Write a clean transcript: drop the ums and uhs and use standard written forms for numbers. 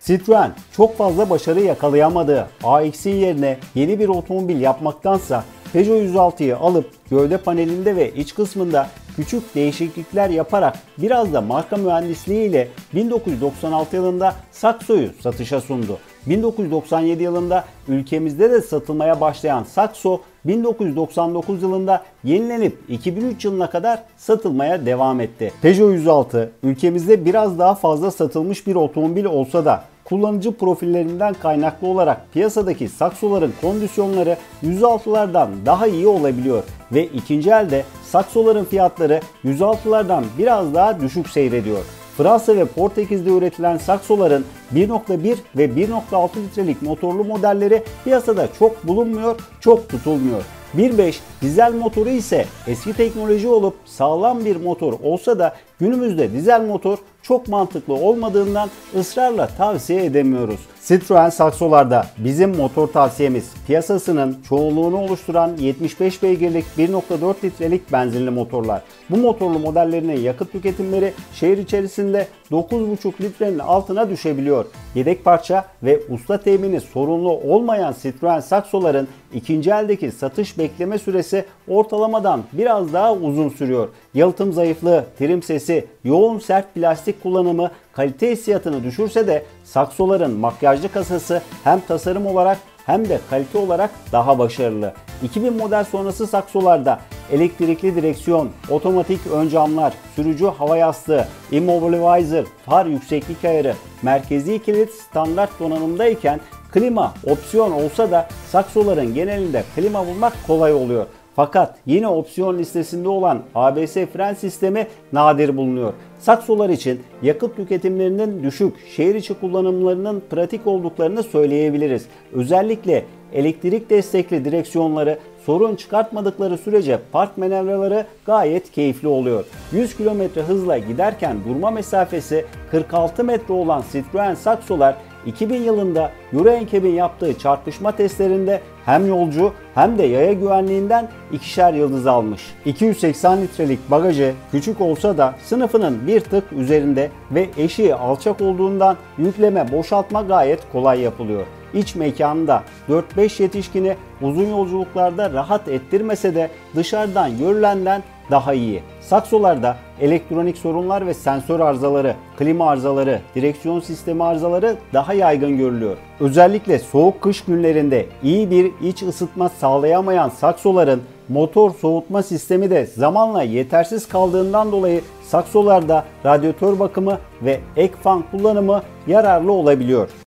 Citroen çok fazla başarı yakalayamadığı AX'in yerine yeni bir otomobil yapmaktansa Peugeot 106'yı alıp gövde panelinde ve iç kısmında küçük değişiklikler yaparak biraz da marka mühendisliği ile 1996 yılında Saxo'yu satışa sundu. 1997 yılında ülkemizde de satılmaya başlayan Saxo 1999 yılında yenilenip 2003 yılına kadar satılmaya devam etti. Peugeot 106 ülkemizde biraz daha fazla satılmış bir otomobil olsa da kullanıcı profillerinden kaynaklı olarak piyasadaki Saxo'ların kondisyonları 106'lardan daha iyi olabiliyor ve ikinci elde Saxo'ların fiyatları 106'lardan biraz daha düşük seyrediyor. Fransa ve Portekiz'de üretilen Saxo'ların 1.1 ve 1.6 litrelik motorlu modelleri piyasada çok bulunmuyor, çok tutulmuyor. 1.5 dizel motoru ise eski teknoloji olup sağlam bir motor olsa da günümüzde dizel motor çok mantıklı olmadığından ısrarla tavsiye edemiyoruz. Citroen Saxo'larda bizim motor tavsiyemiz piyasasının çoğunluğunu oluşturan 75 beygirlik 1.4 litrelik benzinli motorlar. Bu motorlu modellerinin yakıt tüketimleri şehir içerisinde 9.5 litrenin altına düşebiliyor. Yedek parça ve usta temini sorunlu olmayan Citroen Saxo'ların ikinci eldeki satış bekleme süresi ortalamadan biraz daha uzun sürüyor. Yalıtım zayıflığı, trim sesi, yoğun sert plastik kullanımı kalite hissiyatını düşürse de Saxo'ların makyajlı kasası hem tasarım olarak hem de kalite olarak daha başarılı. 2000 model sonrası Saxo'larda elektrikli direksiyon, otomatik ön camlar, sürücü hava yastığı, immobilizer, far yükseklik ayarı, merkezi kilit standart donanımdayken klima opsiyon olsa da Saxo'ların genelinde klima bulmak kolay oluyor. Fakat yine opsiyon listesinde olan ABS fren sistemi nadir bulunuyor. Saxo'lar için yakıt tüketimlerinin düşük, şehir içi kullanımlarının pratik olduklarını söyleyebiliriz. Özellikle elektrik destekli direksiyonları sorun çıkartmadıkları sürece park manevraları gayet keyifli oluyor. 100 km hızla giderken durma mesafesi 46 metre olan Citroen Saxo'lar 2000 yılında Euro NCAP'in yaptığı çarpışma testlerinde hem yolcu hem de yaya güvenliğinden ikişer yıldız almış. 280 litrelik bagajı küçük olsa da sınıfının bir tık üzerinde ve eşiği alçak olduğundan yükleme boşaltma gayet kolay yapılıyor. İç mekanında 4-5 yetişkini uzun yolculuklarda rahat ettirmese de dışarıdan görülenden daha iyi. Saxo'larda elektronik sorunlar ve sensör arızaları, klima arızaları, direksiyon sistemi arızaları daha yaygın görülüyor. Özellikle soğuk kış günlerinde iyi bir iç ısıtma sağlayamayan Saxo'ların motor soğutma sistemi de zamanla yetersiz kaldığından dolayı Saxo'larda radyatör bakımı ve ek fan kullanımı yararlı olabiliyor.